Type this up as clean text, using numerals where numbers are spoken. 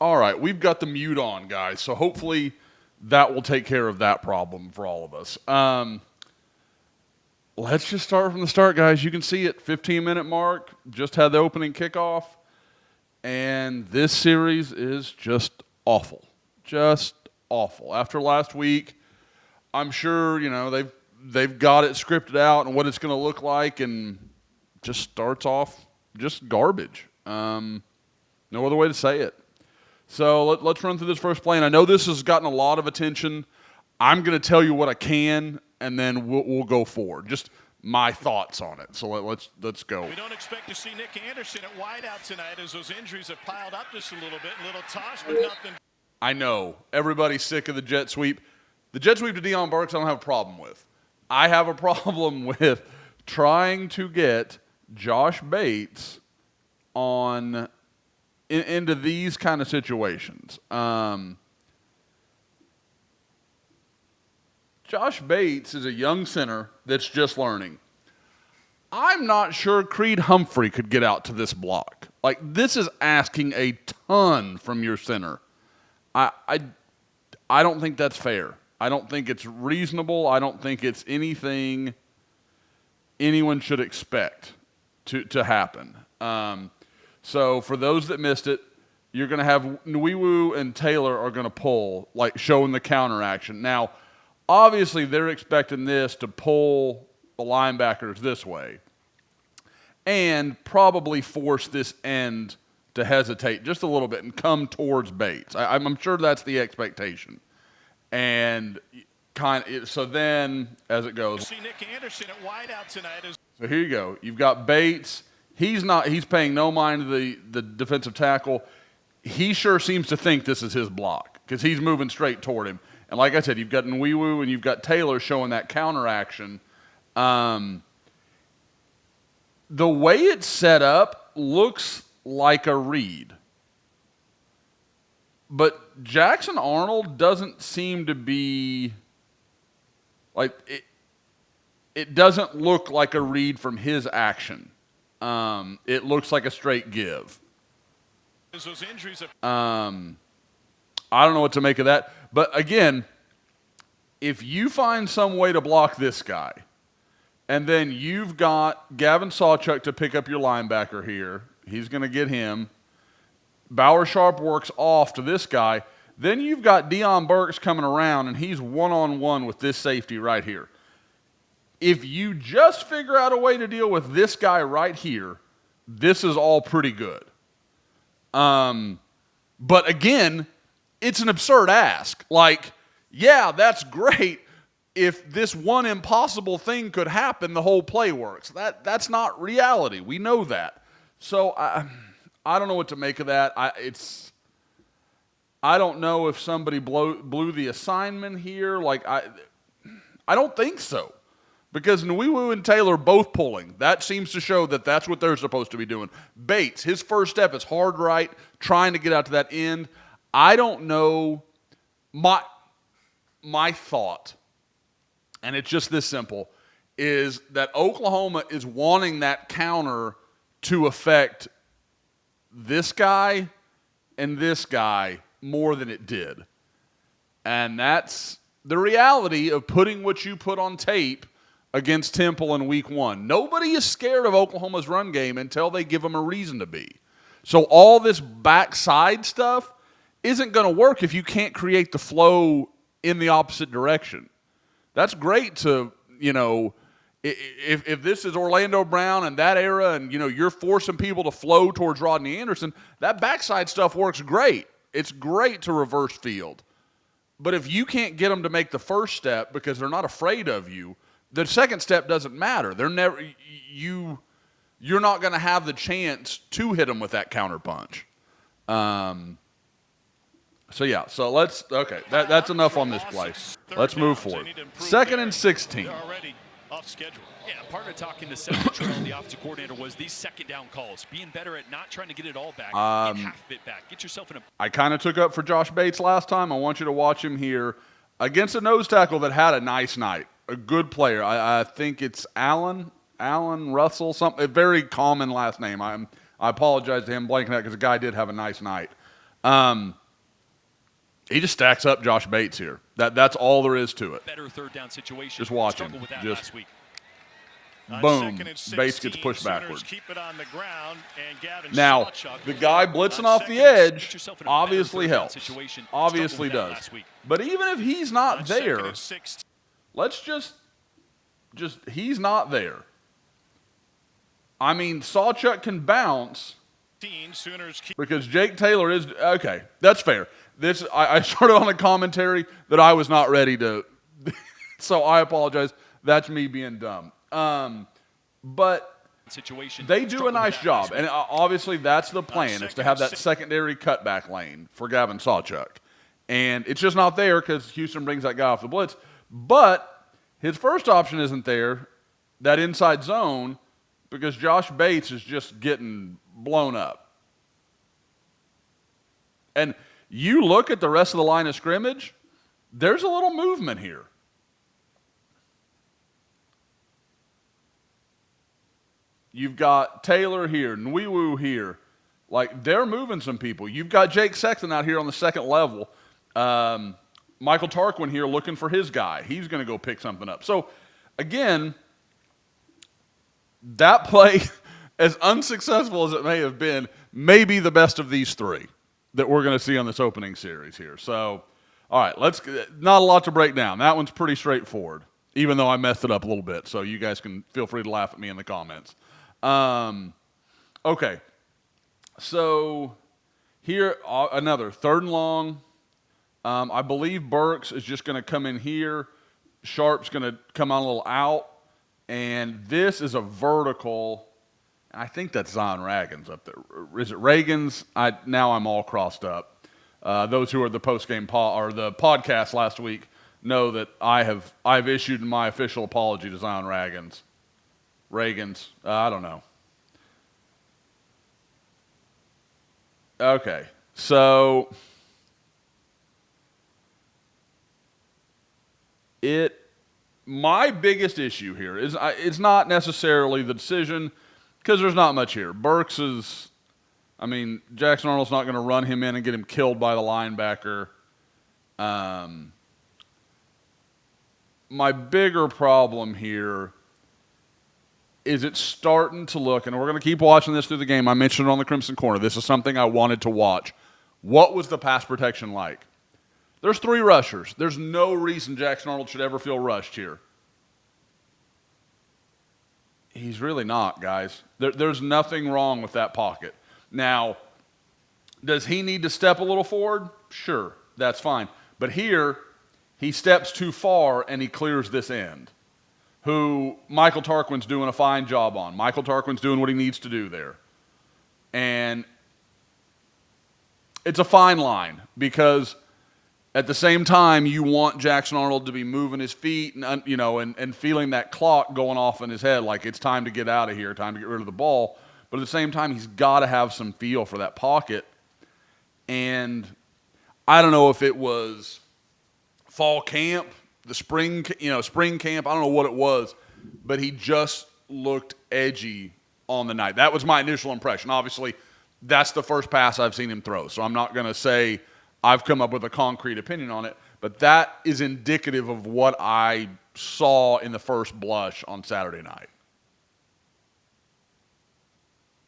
All right, we've got the mute on, guys. So hopefully that will take care of that problem for all of us. Let's just start from the start, guys. You can see it, 15-minute mark. Just had the opening kickoff. And this series is just awful. Just awful. After last week, I'm sure, they've got it scripted out and what it's going to look like, and just starts off just garbage. No other way to say it. So let's run through this first play. And I know this has gotten a lot of attention. I'm going to tell you what I can, and then we'll go forward. Just my thoughts on it. So let's go. We don't expect to see Nick Anderson at wideout tonight as those injuries have piled up just a little bit. A little toss, but nothing. I know. Everybody's sick of the jet sweep. The jet sweep to Deion Burks I don't have a problem with. I have a problem with trying to get Josh Bates into these kind of situations. Josh Bates is a young center that's just learning. I'm not sure Creed Humphrey could get out to this block. Like, this is asking a ton from your center. I don't think that's fair. I don't think it's reasonable. I don't think it's anything anyone should expect to happen. So for those that missed it, you're going to have Nwiwu and Taylor are going to pull, like showing the counter action. Now, obviously, they're expecting this to pull the linebackers this way and probably force this end to hesitate just a little bit and come towards Bates. I'm sure that's the expectation. And so then, as it goes. See Nick Anderson at wideout tonight. So here you go. You've got Bates. He's paying no mind to the defensive tackle. He sure seems to think this is his block because he's moving straight toward him. And like I said, you've got Nwiwu and you've got Taylor showing that counter action. The way it's set up looks like a read. But Jackson Arnold doesn't seem to be like it. It doesn't look like a read from his action. It looks like a straight give. I don't know what to make of that. But again, if you find some way to block this guy, and then you've got Gavin Sawchuk to pick up your linebacker here, he's going to get him. Bauer Sharp works off to this guy. Then you've got Deion Burks coming around, and he's one-on-one with this safety right here. If you just figure out a way to deal with this guy right here, this is all pretty good. But again, it's an absurd ask. Like, yeah, that's great. If this one impossible thing could happen, the whole play works. That's not reality. We know that. So I don't know what to make of that. I don't know if somebody blew the assignment here. Like I don't think so. Because Nwiwu and Taylor both pulling. That seems to show that that's what they're supposed to be doing. Bates, his first step is hard right, trying to get out to that end. I don't know. My thought, and it's just this simple, is that Oklahoma is wanting that counter to affect this guy and this guy more than it did. And that's the reality of putting what you put on tape against Temple in week 1. Nobody is scared of Oklahoma's run game until they give them a reason to be. So all this backside stuff isn't going to work if you can't create the flow in the opposite direction. That's great to, if this is Orlando Brown and that era and, you're forcing people to flow towards Rodney Anderson, that backside stuff works great. It's great to reverse field. But if you can't get them to make the first step because they're not afraid of you, the second step doesn't matter. You're not going to have the chance to hit them with that counter punch. That's enough on this play. Let's move forward. 2nd and 16. Off schedule. Yeah, part of talking to Seth Trail, the offensive coordinator, was these second down calls. Being better at not trying to get it all back. Get half of it back. Get yourself in a... I kind of took up for Josh Bates last time. I want you to watch him here against a nose tackle that had a nice night. A good player. I think it's Allen Russell, something, a very common last name. I apologize to him blanking out because the guy did have a nice night. He just stacks up Josh Bates here. That's all there is to it. Better third down situation. Just watch him. Struggled with that Just last week. boom. 2nd and 16, Bates gets pushed Sooners backwards. Keep it on the ground, and Gavin Now, Sawchuk the guy blitzing on off the 2nd and edge yourself in a obviously better third down helps. situation. Obviously Struggled with that does. last week. But even if he's on not 2nd there, and 16. let's just he's not there. I mean, Sawchuk can bounce Sooners keep because Jake Taylor is okay. That's fair. I started on a commentary that I was not ready to, so I apologize. That's me being dumb. But Situation. they do a Struggled nice with that job, last week. and obviously that's the plan: is to have that secondary cutback lane for Gavin Sawchuk, and it's just not there because Houston brings that guy off the blitz. But his first option isn't there, that inside zone, because Josh Bates is just getting blown up. And you look at the rest of the line of scrimmage, there's a little movement here. You've got Taylor here, Nwiwu here. Like, they're moving some people. You've got Jake Sexton out here on the second level. Michael Tarquin here looking for his guy. He's going to go pick something up. So, again, that play, as unsuccessful as it may have been, may be the best of these three that we're going to see on this opening series here. So, all right, not a lot to break down. That one's pretty straightforward, even though I messed it up a little bit. So you guys can feel free to laugh at me in the comments. Okay, so here, another 3rd and long. I believe Burks is just going to come in here. Sharp's going to come on a little out. And this is a vertical. I think that's Zion Raggins up there. Is it Reagan's? Now I'm all crossed up. Those who are the post-game or the podcast last week know that I've issued my official apology to Zion Raggins. Reagan's. I don't know. Okay, so my biggest issue here is it's not necessarily the decision because there's not much here. Burks is, Jackson Arnold's not going to run him in and get him killed by the linebacker. My bigger problem here is it's starting to look, and we're going to keep watching this through the game. I mentioned it on the Crimson Corner. This is something I wanted to watch. What was the pass protection like? There's 3 rushers. There's no reason Jackson Arnold should ever feel rushed here. He's really not, guys. There's nothing wrong with that pocket. Now, does he need to step a little forward? Sure, that's fine. But here, he steps too far and he clears this end, who Michael Tarquin's doing a fine job on. Michael Tarquin's doing what he needs to do there. And it's a fine line because at the same time, you want Jackson Arnold to be moving his feet and feeling that clock going off in his head, like it's time to get out of here, time to get rid of the ball. But at the same time, he's got to have some feel for that pocket. And I don't know if it was fall camp, the spring camp. I don't know what it was, but he just looked edgy on the night. That was my initial impression. Obviously, that's the first pass I've seen him throw, so I'm not going to say I've come up with a concrete opinion on it, but that is indicative of what I saw in the first blush on Saturday night.